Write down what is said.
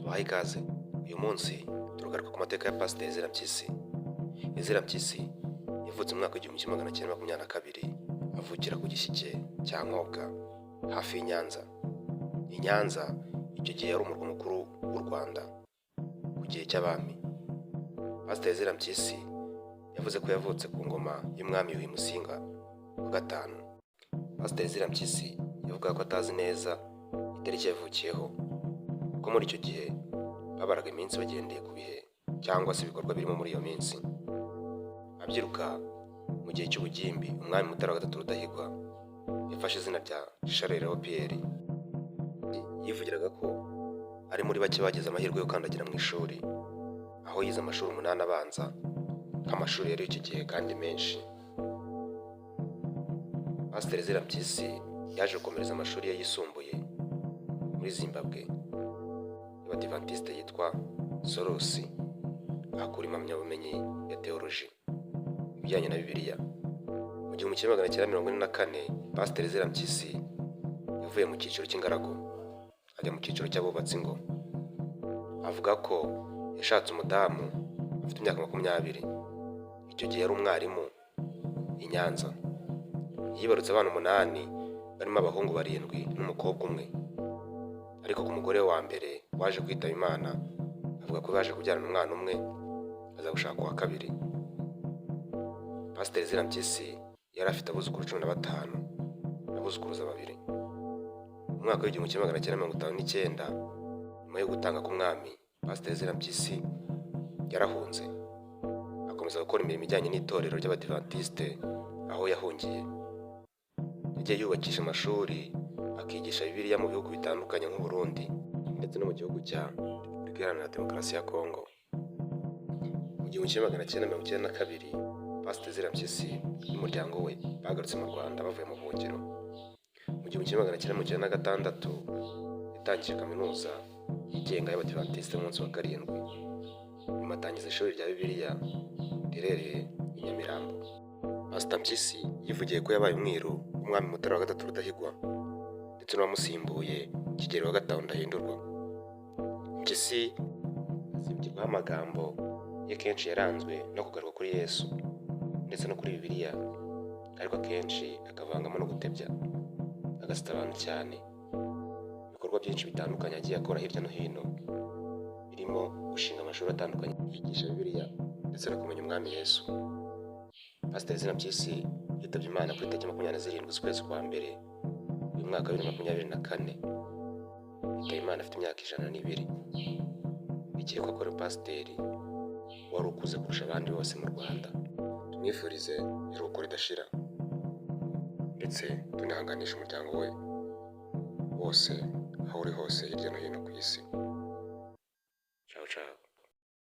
tubahaye ikaze. Uyu munsi turagaruka ku mateka ya Pasiteri Ezra Mpyisi. Ezra Mpyisi yavutse mu mwaka w'igihumbi kimwe magana cyenda makumyabiri na kabiri, avukira ku Gishyike cya Nkobwa hafi y'i Nyanza. I Nyanza icyo gihe yari umurwa mukuru w'u Rwanda ku gihe cy'abami. Pasiteri Ezra Mpyisi yavuze ko yavutse ku ngoma y'umwami Yuhi Musinga wa gatanu. Pasiteri Ezra Mpyisi yavugaga ko atazi neza itariki yavukiyeho, kuko muri icyo gihe babaraga iminsi bagendeye ku bihe cyangwa se ibikorwa birimo muri iyo minsi. Abyiruka mu gihe cy'ubugimbi, umwami Mutara wa gatatu Rudahigwa yafashe izina rya Charles Léon Pierre. Yivugiraga ko ari muri bake bagize amahirwe yo kandagira mu ishuri, aho yize amashuri 8 abanza nk'amashuri yari icyo gihe kandi menshi. Pasiteri Ezra Mpyisi yaje gukomereza amashuri ye yisumbuye muri Zimbabwe y'Abadivantisite yitwa Sorosi, akura impamyabumenyi ya teoloji ibijyanye na Bibiliya. Mu 1944 Pasiteri Ezra Mpyisi yavuye mu cyiciro cy'ingaragu ajya mu cyiciro cy'abubatsi ngo. Avuga ko yashatse umudamu afite imyaka 20. Icyo gihe yari umwarimu i Nyanza. Yibarutse abana 8 barimo abahungu 7 n'umukobwa umwe. Ariko ku mugore wa mbere waje kwitaba Imana, avuga ko baje kubyarana umwana umwe aza gushaka uwa kabiri. Pasiteri Ezra Mpyisi yari afite abuzukuru 15 n'abuzukuruza 2. Mu mwaka w'igihumbi kimwe magana cyenda 1959, nyuma yo gutanga k'umwami, Pasiteri Ezra Mpyisi yarahunze akomeza gukora imirimo ijyanye n'itorero ry'Abadivantisite aho yahungiye. Yagiye yubakisha amashuri akigisha Bibiliya mu bihugu bitandukanye nk'u Burundi ndetse no mu gihugu cya Repubulika Iharanira Demokarasi ya Kongo. Mu 1992 Pasiteri Ezra Mpyisi n'umuryango we bagarutse mu Rwanda bavuye mu buhungiro. Mu 1996 yatangije kaminuza yigenga y'Abadivantisite umunsi wa 7, nyuma atangiza ishuri rya Bibiliya riherereye i Nyamirambo. Pasiteri Mpyisi yivugiye ko yabaye umwiru umwami Mutara wa gatatu Rudahigwa ndetse n'uwamusimbuye Kigeli wa gatanu Ndahindurwa. Mpyisi azibukirwaho amagambo ye kenshi yaranzwe no kugaruka kuri Yesu ndetse no kuri Bibiliya, ariko akenshi akavangamo no gutebya agasita abantu cyane. Ibikorwa byinshi bitandukanye agiye akora hirya no hino birimo gushinga amashuri atandukanye yigisha Bibiliya ndetse no kumenya umwami Yesu. Pasiteri Ezra Mpyisi yitabye Imana kuri tariki 27 z'ukwezi kwa mbere uyu mwaka wa 2024. Yitabye Imana afite imyaka 102. Bikekwa ko ari pasiteri wari ukuze kurusha abandi bose mu Rwanda. Tumwifurize iruhuko ridashira ndetse tunihanganisha umuryango we wose aho uri hose hirya no hino ku isi. Ciao ciao.